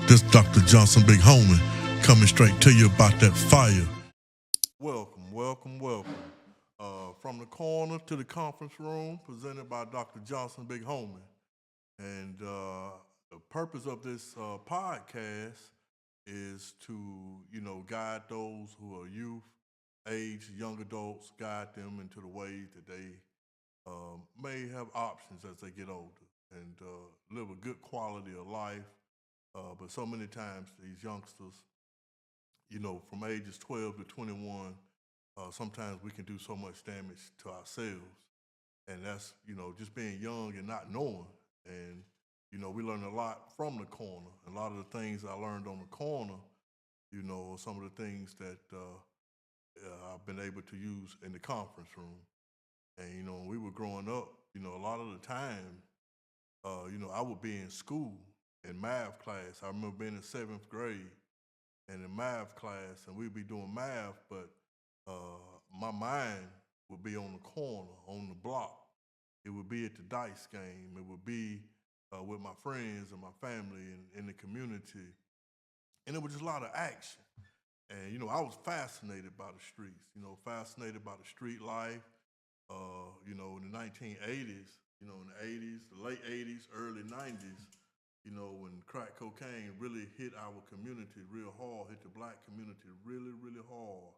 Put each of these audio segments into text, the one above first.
This Dr. Johnson, big homie, coming straight to you about that fire. Welcome, welcome, welcome. From the corner to the conference room, presented by Dr. Johnson, big homie. And the purpose of this podcast is to, guide those who are youth, age, young adults, guide them into the ways that they may have options as they get older and live a good quality of life. But so many times these youngsters, from ages 12 to 21, sometimes we can do so much damage to ourselves. And that's, just being young and not knowing. And, we learn a lot from the corner. A lot of the things I learned on the corner, are some of the things that I've been able to use in the conference room. And, when we were growing up, a lot of the time, I would be in school in math class. I remember being in seventh grade and in math class, and we'd be doing math, but my mind would be on the corner, on the block. It would be at the dice game. It would be with my friends and my family and in the community. And it was just a lot of action. And, I was fascinated by the streets, fascinated by the street life. In the 1980s, in the 80s, the late 80s, early 90s, when crack cocaine really hit our community real hard, hit the black community really, really hard.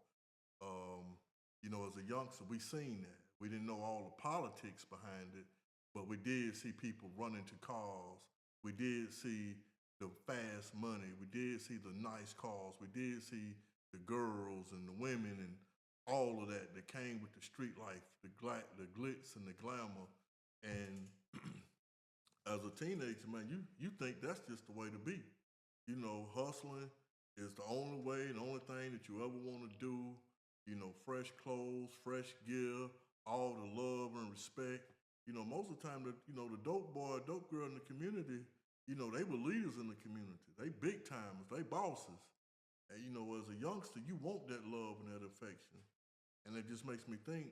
As a youngster, we seen that. We didn't know all the politics behind it, but we did see people run into cars. We did see the fast money. We did see the nice cars. We did see the girls and the women and all of that came with the street life, the glitz and the glamour. And as a teenager, man, you think that's just the way to be. Hustling is the only way, the only thing that you ever want to do. Fresh clothes, fresh gear, all the love and respect. Most of the time, the dope boy, dope girl in the community, they were leaders in the community. They big timers, they bosses. And, as a youngster, you want that love and that affection. And it just makes me think,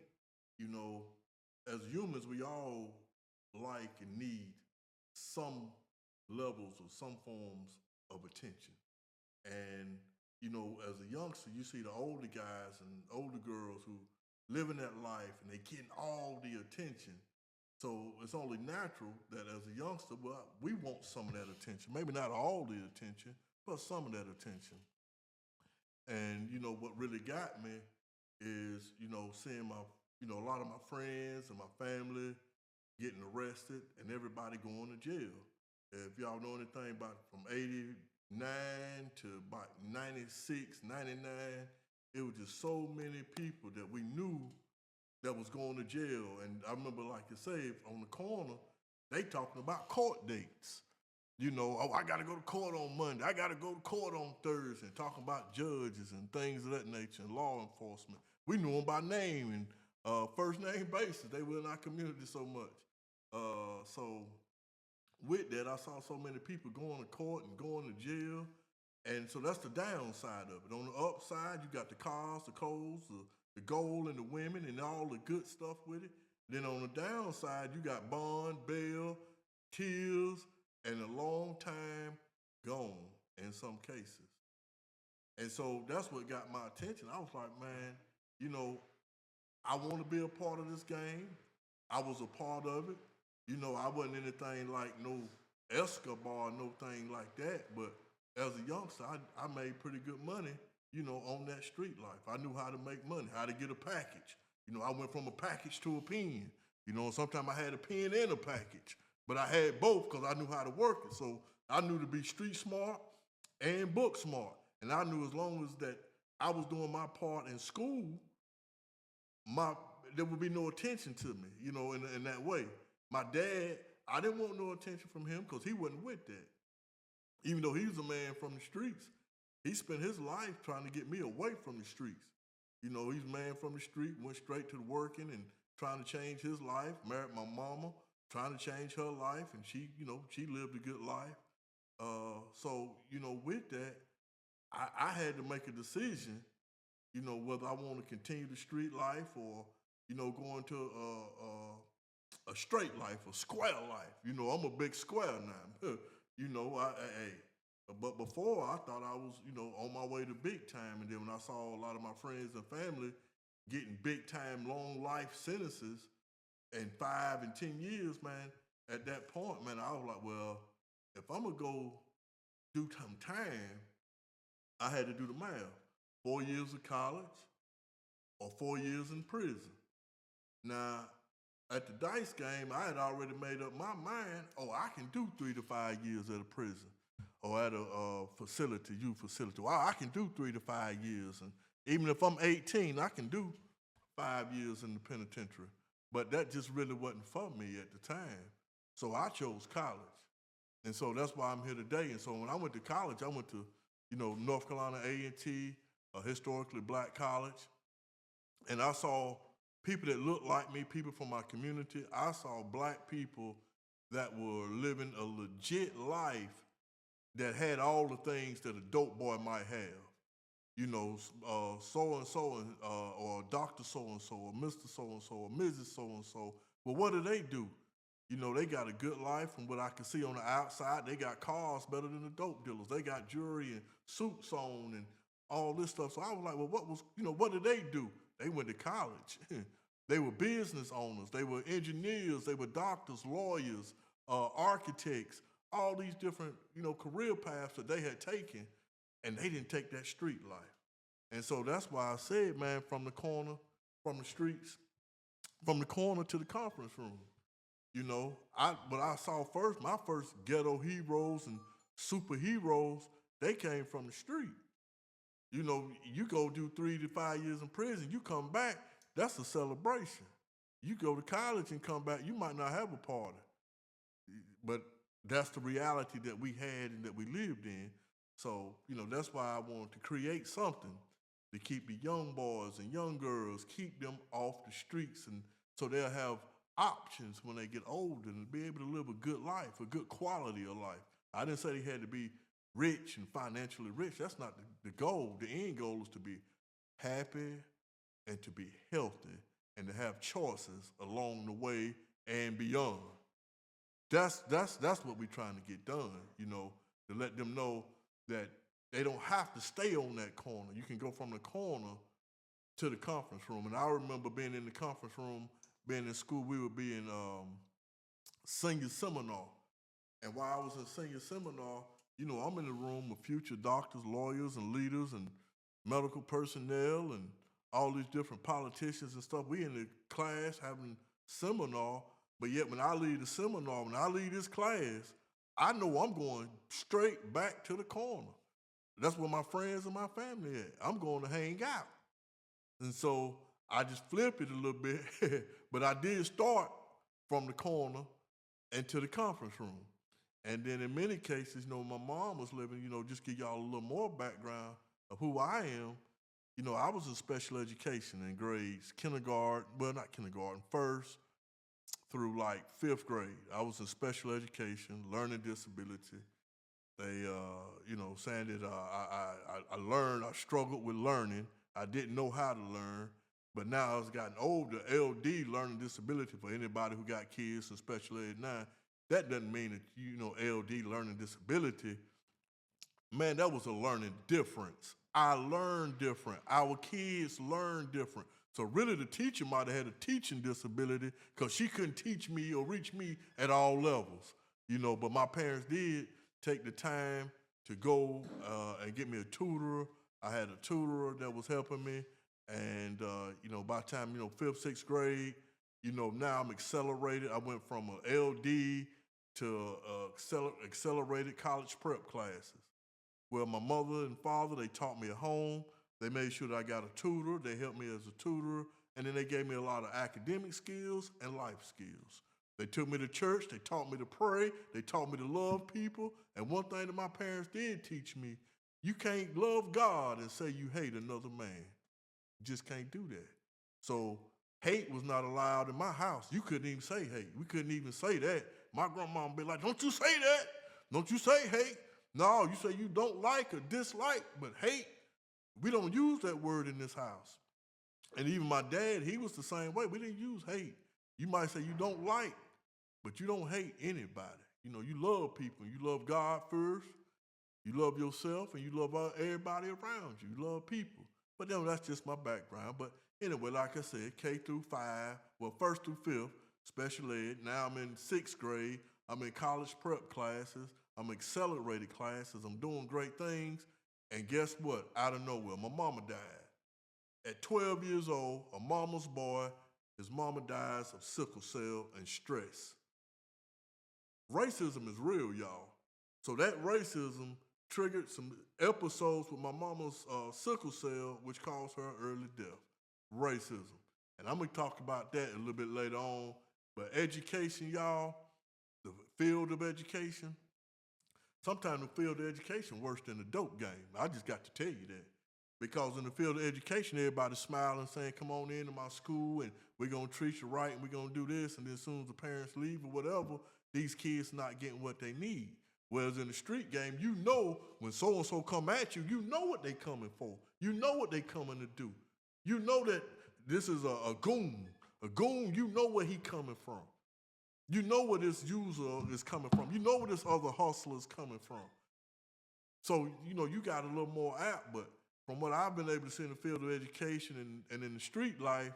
as humans, we all like and need some levels or some forms of attention. And, as a youngster, you see the older guys and older girls who living that life and they getting all the attention. So it's only natural that as a youngster, well, we want some of that attention. Maybe not all the attention, but some of that attention. And, what really got me is, seeing a lot of my friends and my family getting arrested and everybody going to jail. If y'all know anything about from 89 to about 96, 99, it was just so many people that we knew that was going to jail. And I remember, like you say, on the corner, they talking about court dates. Oh, I got to go to court on Monday. I got to go to court on Thursday, talking about judges and things of that nature and law enforcement. We knew them by name and first name basis. They were in our community so much. So with that, I saw so many people going to court and going to jail. And so that's the downside of it. On the upside, you got the cars, the clothes, the gold, and the women, and all the good stuff with it. Then on the downside, you got bond, bail, tears, and a long time gone in some cases. And so that's what got my attention. I was like, man, you know, I want to be a part of this game. I was a part of it. I wasn't anything like no Escobar, no thing like that. But as a youngster, I made pretty good money, on that street life. I knew how to make money, how to get a package. I went from a package to a pen. Sometimes I had a pen and a package, but I had both because I knew how to work it. So I knew to be street smart and book smart. And I knew as long as that I was doing my part in school, my there would be no attention to me, in that way. My dad, I didn't want no attention from him because he wasn't with that. Even though he was a man from the streets, he spent his life trying to get me away from the streets. He's a man from the street, went straight to working and trying to change his life, married my mama, trying to change her life, and she lived a good life. So, with that, I had to make a decision, whether I want to continue the street life or, go into a straight life, a square life. I'm a big square now. But before, I thought I was, on my way to big time. And then when I saw a lot of my friends and family getting big time long life sentences in 5 and 10 years, man, at that point, man, I was like, well, if I'm gonna go do some time, I had to do the math. 4 years of college or 4 years in prison. Now, at the dice game, I had already made up my mind. Oh, I can do 3 to 5 years at a prison or at a facility, youth facility. Wow, I can do 3 to 5 years, and even if I'm 18, I can do 5 years in the penitentiary. But that just really wasn't for me at the time. So I chose college, and so that's why I'm here today. And so when I went to college, I went to, North Carolina A&T, a historically black college, and I saw people that looked like me, people from my community. I saw black people that were living a legit life that had all the things that a dope boy might have. So and so, or Doctor so and so, or Mister so and so, or Mrs. so and so. Well, what do? They got a good life from what I can see on the outside. They got cars better than the dope dealers. They got jewelry and suits on and all this stuff. So I was like, well, what did they do? They went to college. They were business owners. They were engineers. They were doctors, lawyers, architects, all these different, career paths that they had taken, and they didn't take that street life. And so that's why I said, man, from the corner, from the streets, from the corner to the conference room. What I saw first, my first ghetto heroes and superheroes, they came from the street. You go do 3 to 5 years in prison, you come back, that's a celebration. You go to college and come back, you might not have a party. But that's the reality that we had and that we lived in. So, that's why I wanted to create something to keep the young boys and young girls, keep them off the streets, and so they'll have options when they get older and be able to live a good life, a good quality of life. I didn't say they had to be rich and financially rich. That's not the goal. The end goal is to be happy and to be healthy and to have choices along the way and beyond. That's what we're trying to get done, to let them know that they don't have to stay on that corner. You can go from the corner to the conference room. And I remember being in the conference room, being in school, we would be in senior seminar. And while I was in senior seminar, I'm in the room with future doctors, lawyers, and leaders, and medical personnel, and all these different politicians and stuff. We in the class having seminar, but yet when I leave the seminar, when I leave this class, I know I'm going straight back to the corner. That's where my friends and my family at. I'm going to hang out. And so I just flipped it a little bit, but I did start from the corner into the conference room. And then in many cases, my mom was living, just give y'all a little more background of who I am. I was in special education in grades, not kindergarten, first through like fifth grade. I was in special education, learning disability. They, saying that I struggled with learning. I didn't know how to learn. But now as I've gotten older, LD, learning disability, for anybody who got kids in special ed now, that doesn't mean that, LD, learning disability. Man, that was a learning difference. I learned different. Our kids learn different. So really the teacher might have had a teaching disability because she couldn't teach me or reach me at all levels, but my parents did take the time to go and get me a tutor. I had a tutor that was helping me. And, by the time, fifth, sixth grade, now I'm accelerated. I went from an LD to accelerated college prep classes. Well, my mother and father, they taught me at home. They made sure that I got a tutor. They helped me as a tutor. And then they gave me a lot of academic skills and life skills. They took me to church. They taught me to pray. They taught me to love people. And one thing that my parents did teach me, you can't love God and say you hate another man. You just can't do that. So hate was not allowed in my house. You couldn't even say hate. We couldn't even say that. My grandma would be like, don't you say that. Don't you say hate. No, you say you don't like or dislike, but hate, we don't use that word in this house. And even my dad, he was the same way. We didn't use hate. You might say you don't like, but you don't hate anybody. You love people. You love God first. You love yourself and you love everybody around you. You love people. But then that's just my background. But anyway, like I said, K through 5, well, 1st through 5th, special ed. Now I'm in 6th grade. I'm in college prep classes. I'm accelerated classes. I'm doing great things. And guess what? Out of nowhere, my mama died. At 12 years old, a mama's boy, his mama dies of sickle cell and stress. Racism is real, y'all. So that racism triggered some episodes with my mama's sickle cell, which caused her early death. Racism. And I'm going to talk about that a little bit later on. But education, y'all, the field of education, sometimes the field of education worse than the dope game. I just got to tell you that. Because in the field of education, everybody's smiling, saying, come on into my school and we're going to treat you right and we're going to do this. And then as soon as the parents leave or whatever, these kids not getting what they need. Whereas in the street game, you know when so-and-so come at you, you know what they coming for. You know what they coming to do. You know that this is a goon. A goon, you know where he coming from. You know where this user is coming from. You know where this other hustler is coming from. So, you know, you got a little more apt, but from what I've been able to see in the field of education and in the street life,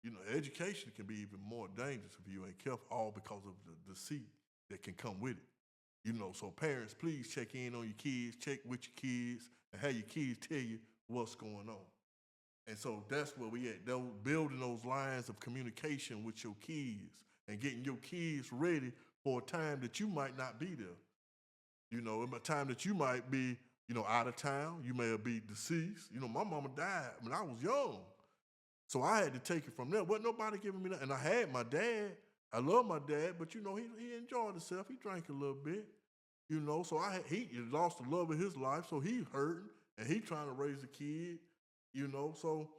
you know, education can be even more dangerous if you ain't careful, all because of the deceit that can come with it. You know, so parents, please check in on your kids, check with your kids, and have your kids tell you what's going on. And so that's where we at, building those lines of communication with your kids and getting your kids ready for a time that you might not be there. You know, a time that you might be, you know, out of town, you may be deceased. You know, my mama died when I was young. So I had to take it from there. Wasn't nobody giving me that. And I had my dad. I love my dad, but you know, he enjoyed himself. He drank a little bit, you know. So he lost the love of his life, so he hurting and he trying to raise a kid, you know. So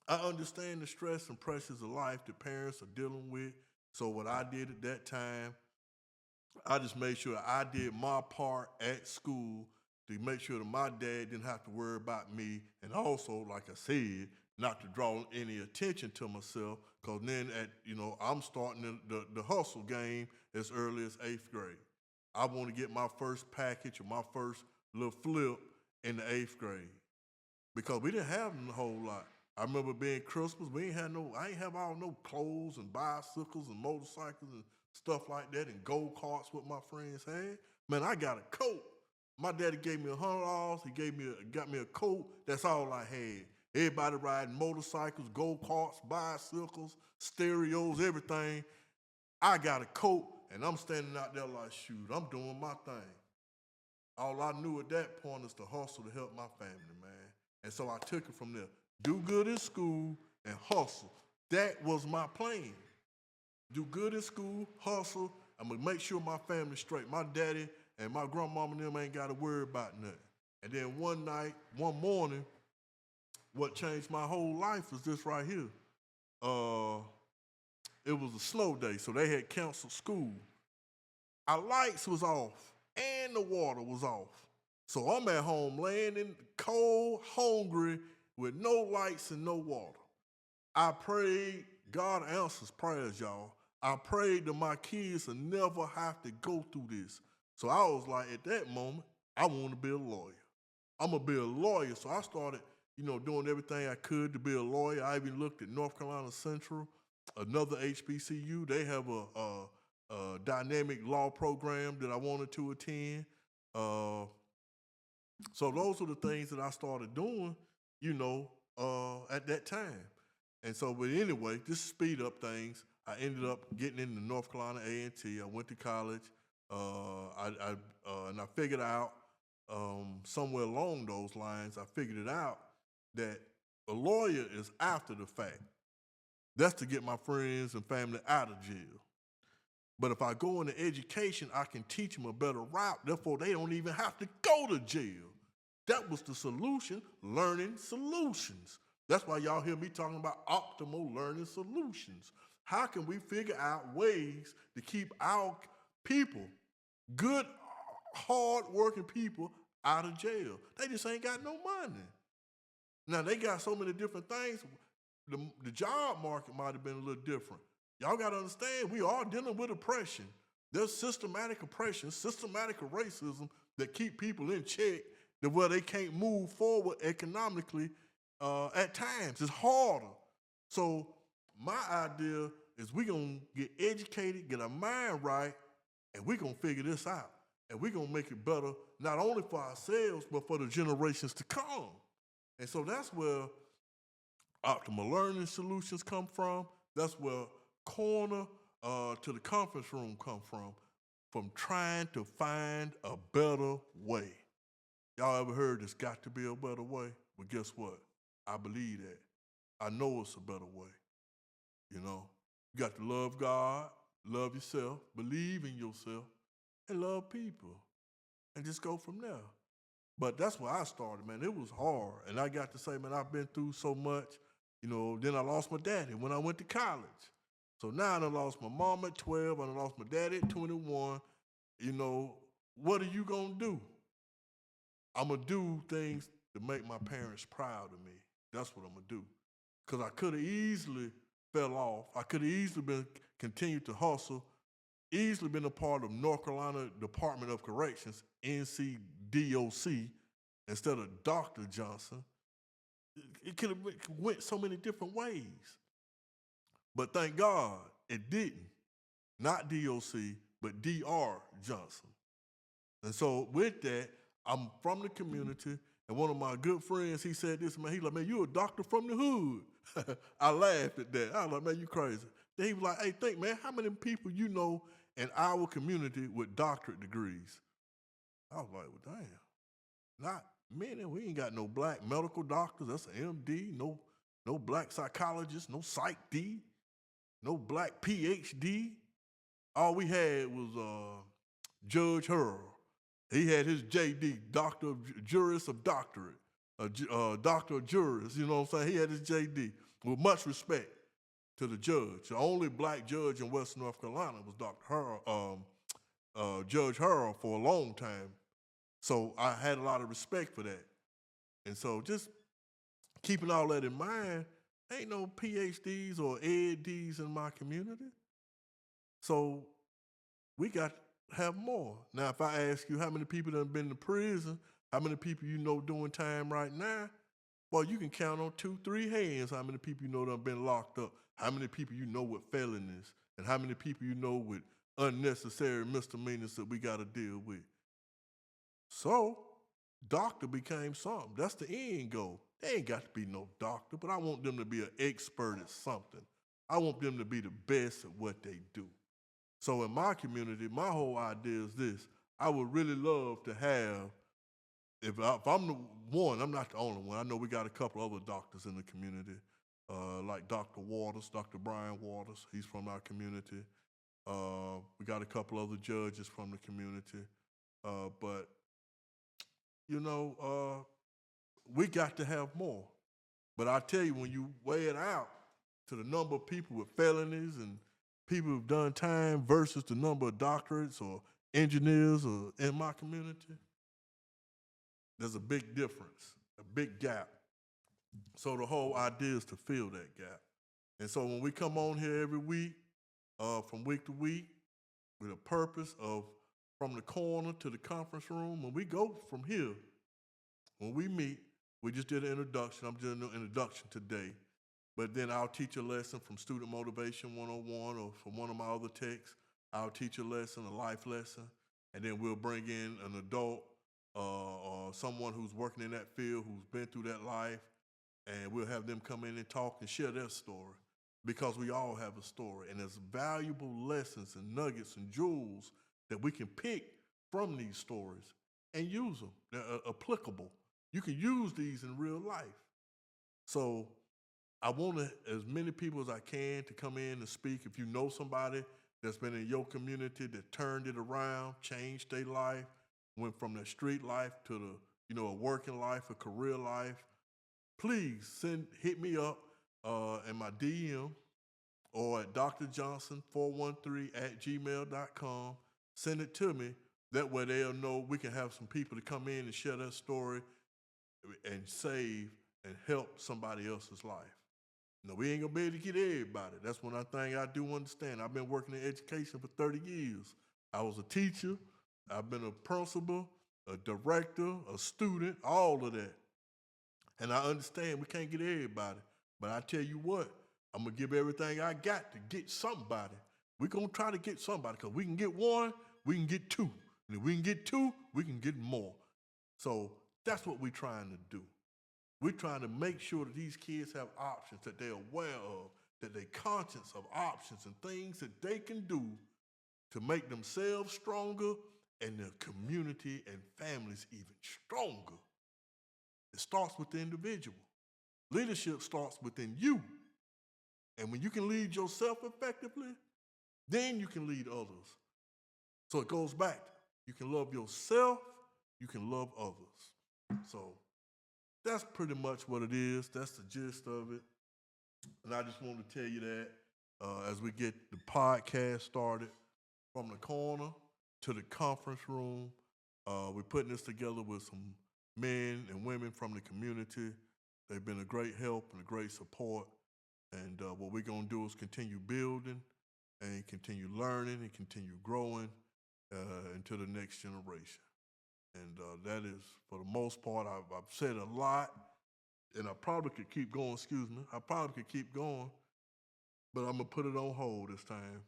I understand the stress and pressures of life that parents are dealing with. So what I did at that time, I just made sure I did my part at school to make sure that my dad didn't have to worry about me, and also, like I said, not to draw any attention to myself, because then I'm starting the hustle game as early as 8th grade. I want to get my first package or my first little flip in the 8th grade, because we didn't have a whole lot. I remember being Christmas, I ain't have all no clothes and bicycles and motorcycles and stuff like that and go-karts what my friends had. Man, I got a coat. My daddy gave me $100. He got me a coat. That's all I had. Everybody riding motorcycles, go-karts, bicycles, stereos, everything. I got a coat, and I'm standing out there like, shoot, I'm doing my thing. All I knew at that point is to hustle to help my family, man. And so I took it from there. Do good in school and hustle. That was my plan. Do good in school, hustle. I'm going to make sure my family's straight. My daddy and my grandmama and them ain't got to worry about nothing. And then one morning, what changed my whole life was this right here. It was a snow day, so they had canceled school. Our lights was off, and the water was off. So I'm at home laying in cold, hungry, with no lights and no water. I prayed, God answers prayers, y'all. I prayed that my kids would never have to go through this. So I was like, at that moment, I want to be a lawyer. I'm going to be a lawyer. So I started, doing everything I could to be a lawyer. I even looked at North Carolina Central, another HBCU. They have a dynamic law program that I wanted to attend. So those are the things that I started doing, at that time. And so, but anyway, just to speed up things, I ended up getting into North Carolina A&T. I went to college, and I figured out somewhere along those lines, I figured it out that a lawyer is after the fact. That's to get my friends and family out of jail. But if I go into education, I can teach them a better route. Therefore, they don't even have to go to jail. That was the solution, learning solutions. That's why y'all hear me talking about optimal learning solutions. How can we figure out ways to keep our people, good, hard-working people, out of jail? They just ain't got no money. Now, they got so many different things. The job market might have been a little different. Y'all got to understand, we are dealing with oppression. There's systematic oppression, systematic racism that keep people in check to where they can't move forward economically at times. It's harder. So my idea is we're going to get educated, get our mind right, and we're going to figure this out. And we're going to make it better, not only for ourselves, but for the generations to come. And so that's where Optimal Learning Solutions come from. That's where Corner to the Conference Room come from trying to find a better way. Y'all ever heard there's got to be a better way? Well, guess what? I believe that. I know it's a better way. You know, you got to love God, love yourself, believe in yourself, and love people, and just go from there. But that's where I started, man. It was hard, and I got to say, man, I've been through so much. You know, then I lost my daddy when I went to college. So now I done lost my mom at 12, I done lost my daddy at 21. You know, what are you gonna do? I'm gonna do things to make my parents proud of me. That's what I'm gonna do. Cause I could have easily fell off. I could have easily been continued to hustle, easily been a part of North Carolina Department of Corrections, NCDOC, instead of Dr. Johnson. It could have went so many different ways. But thank God it didn't. Not DOC, but DR Johnson. And so with that, I'm from the community, and one of my good friends, he said this, man, he like, man, you a doctor from the hood. I laughed at that. I was like, man, you crazy. Then he was like, hey, think, man, how many people you know in our community with doctorate degrees? I was like, well, damn, not many. We ain't got no black medical doctors. That's an MD, no black psychologist, no Psych D, no black PhD. All we had was Judge Hurl. He had his JD, Doctor of Juris of Doctorate, Doctor of Juris, you know what I'm saying? He had his JD. With much respect to the judge. The only black judge in Western North Carolina was Judge Hurl for a long time. So I had a lot of respect for that. And so just keeping all that in mind, ain't no PhDs or EdDs in my community. So we got to have more. Now, if I ask you how many people that have been to prison, how many people you know doing time right now, well, you can count on 2, 3 hands how many people you know that have been locked up, how many people you know with felonies, and how many people you know with unnecessary misdemeanors that we got to deal with. So, doctor became something. That's the end goal. They ain't got to be no doctor, but I want them to be an expert at something. I want them to be the best at what they do. So in my community, my whole idea is this. I would really love to have, if I'm the one, I'm not the only one. I know we got a couple other doctors in the community, like Dr. Waters, Dr. Brian Waters. He's from our community. We got a couple other judges from the community. But, you know, we got to have more. But I tell you, when you weigh it out to the number of people with felonies and people who've done time versus the number of doctorates or engineers or in my community, there's a big difference, a big gap. So the whole idea is to fill that gap. And so when we come on here every week, from week to week, with a purpose of from the corner to the conference room, when we go from here, when we meet, we just did an introduction. I'm doing an introduction today. But then I'll teach a lesson from Student Motivation 101 or from one of my other texts. I'll teach a lesson, a life lesson, and then we'll bring in an adult or someone who's working in that field, who's been through that life, and we'll have them come in and talk and share their story, because we all have a story. And there's valuable lessons and nuggets and jewels that we can pick from these stories and use them. They're applicable. You can use these in real life. So I want as many people as I can to come in and speak. If you know somebody that's been in your community that turned it around, changed their life, went from their street life to a working life, a career life, please hit me up in my DM or at drjohnson413@gmail.com. Send it to me. That way they'll know we can have some people to come in and share their story and save and help somebody else's life. No, we ain't gonna be able to get everybody. That's one thing I do understand. I've been working in education for 30 years. I was a teacher. I've been a principal. a director, a student, all of that. And I understand we can't get everybody, but I tell you what, I'm gonna give everything I got to get somebody. We're gonna try to get somebody, because we can get one, we can get two. And if we can get two, we can get more. So that's what we're trying to do. We're trying to make sure that these kids have options, that they're aware of, that they're conscious of options and things that they can do to make themselves stronger and their community and families even stronger. It starts with the individual. Leadership starts within you. And when you can lead yourself effectively, then you can lead others. So it goes back. You can love yourself, you can love others. So that's pretty much what it is. That's the gist of it. And I just wanted to tell you that as we get the podcast started, from the corner to the conference room, we're putting this together with some men and women from the community. They've been a great help and a great support. And what we're going to do is continue building and continue learning and continue growing into the next generation. And that is, for the most part, I've said a lot, and I probably could keep going, I probably could keep going, but I'm going to put it on hold this time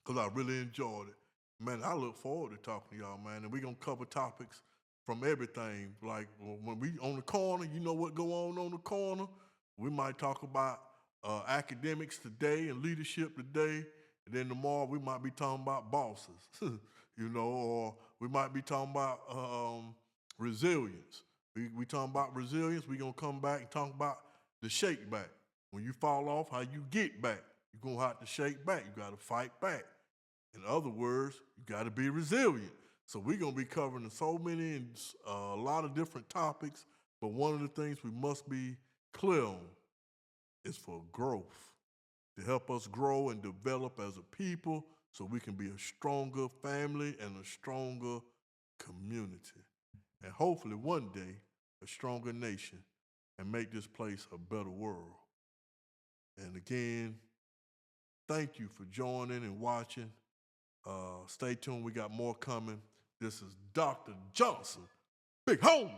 because I really enjoyed it. Man, I look forward to talking to y'all, man, and we're going to cover topics from everything. Like when we on the corner, you know what go on the corner? We might talk about academics today and leadership today, and then tomorrow we might be talking about bosses, you know, or we might be talking about resilience. We talking about resilience, we're going to come back and talk about the shake back. When you fall off, how you get back. You're going to have to shake back. You got to fight back. In other words, you got to be resilient. So we're going to be covering so many and a lot of different topics, but one of the things we must be clear on is for growth, to help us grow and develop as a people so we can be a stronger family and a stronger community. And hopefully one day, a stronger nation, and make this place a better world. And again, thank you for joining and watching. Stay tuned, we got more coming. This is Dr. Johnson, Big Home.